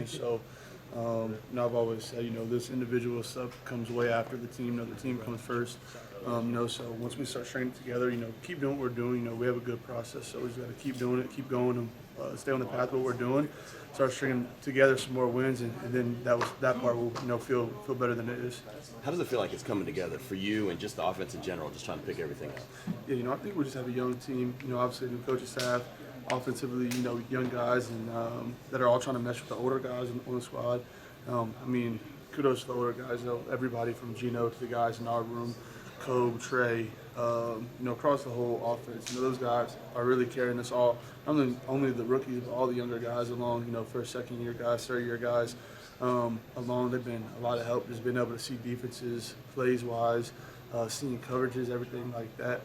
So, I've always said, this individual stuff comes way after the team. The team comes first. So once we start training together, keep doing what we're doing. We have a good process, so we just got to keep doing it, keep going, and stay on the path of what we're doing. Start stringing together some more wins, and then that part will, feel better than it is. How does it feel like it's coming together for you and just the offense in general, just trying to pick everything up? Yeah, I think we just have a young team. Obviously new coaching staff, offensively, young guys, and that are all trying to mesh with the older guys on the squad. Kudos to the older guys. Everybody from Gino to the guys in our room, Kobe, Trey, across the whole offense. Those guys are really carrying us all. Only the rookies, but all the younger guys along. First, second year guys, third year guys along. They've been a lot of help. Just being able to see defenses, plays wise, seeing coverages, everything like that.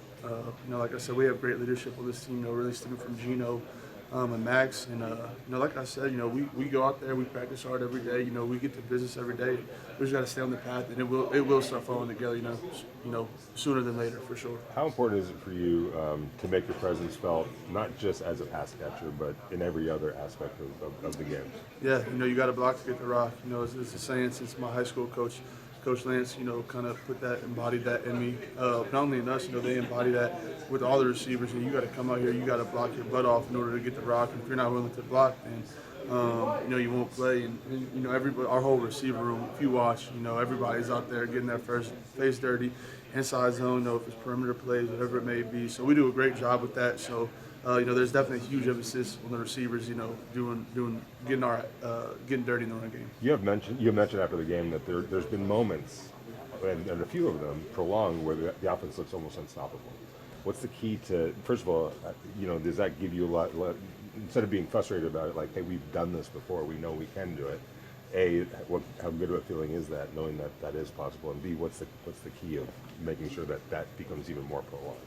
Like I said, we have great leadership on this team. Really stemming from Gino and Max, and like I said, we go out there, we practice hard every day. We get to business every day. We just got to stay on the path, and it will start falling together. Sooner than later, for sure. How important is it for you to make your presence felt, not just as a pass catcher, but in every other aspect of the game? Yeah, you got to block to get the rock. It's a saying since my high school coach. Coach Lance, kind of embodied that in me. Not only in us, they embody that with all the receivers. You got to come out here, you got to block your butt off in order to get the rock. And if you're not willing to block, then you won't play. And everybody, our whole receiver room, if you watch, everybody's out there getting their first face dirty, inside zone, if it's perimeter plays, whatever it may be. So we do a great job with that. So. There's definitely a huge emphasis on the receivers, getting dirty in the run game. You have mentioned after the game that there's been moments, and a few of them prolonged, where the offense looks almost unstoppable. What's the key to? First of all, does that give you a lot? Instead of being frustrated about it, like, hey, we've done this before, we know we can do it. How good of a feeling is that, knowing that is possible? And B, what's the key of making sure that becomes even more prolonged?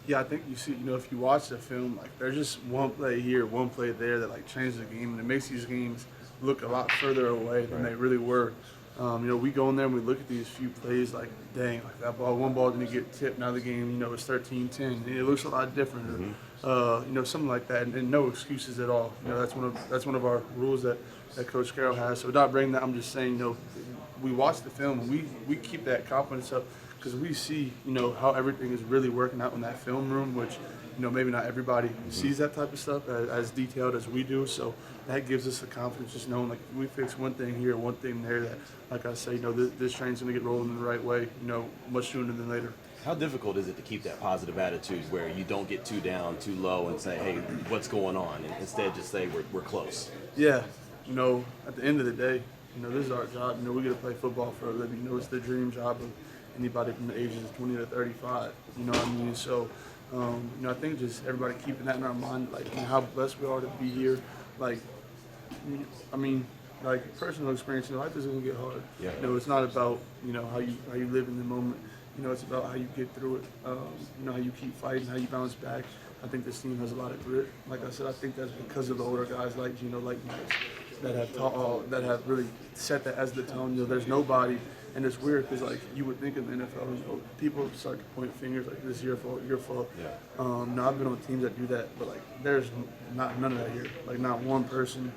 Yeah, I think you see, if you watch the film, like, there's just one play here, one play there that changes the game, and it makes these games look a lot further away than they really were. We go in there and we look at these few plays, like, dang, like that one ball didn't get tipped. Now the game, it's 13-10, and it looks a lot different. Or, something like that, and no excuses at all. That's one of our rules that Coach Carroll has. So without bringing that, I'm just saying, we watch the film and we keep that confidence up. Because we see, how everything is really working out in that film room, which, maybe not everybody sees that type of stuff as detailed as we do. So that gives us the confidence, just knowing, like, we fix one thing here, one thing there, that, like I say, this train's going to get rolling in the right way, much sooner than later. How difficult is it to keep that positive attitude where you don't get too down, too low, and say, hey, what's going on? And instead just say, we're close. Yeah, at the end of the day, this is our job. We get to play football for a living. It's the dream job of anybody from the ages of 20 to 35, So, I think just everybody keeping that in our mind, how blessed we are to be here. Personal experience, life is going to get hard. Yeah. It's not about, how you live in the moment. It's about how you get through it, how you keep fighting, how you bounce back. I think this team has a lot of grit. Like I said, I think that's because of the older guys like Gino, like Max, that have really set that as the tone. There's nobody. And it's weird because, you would think in the NFL, people start to point fingers like, this is your fault, your fault. Yeah. I've been on teams that do that, but, there's none of that here. Not one person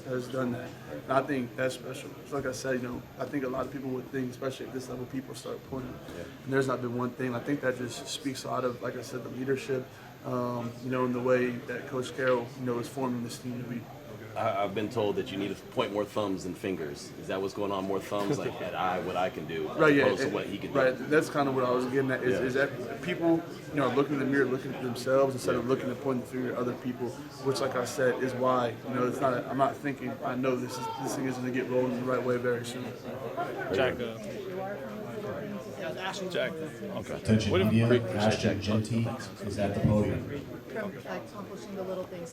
has done that. And I think that's special. So like I said, I think a lot of people would think, especially at this level, people start pointing. Yeah. And there's not been one thing. I think that just speaks a lot of, like I said, the leadership, in the way that Coach Carroll, is forming this team to be. I've been told that you need to point more thumbs than fingers. Is that what's going on? More thumbs, like at what I can do, as opposed to what he can do. Right, that's kind of what I was getting at. Is that people, looking in the mirror, looking at themselves instead of looking to point the finger at other people. Which, like I said, is why it's not. I'm not thinking. I know this thing is going to get rolling the right way very soon. Jack. Jack. Okay. Attention media, Ashton Genty is at the podium. From accomplishing the little things.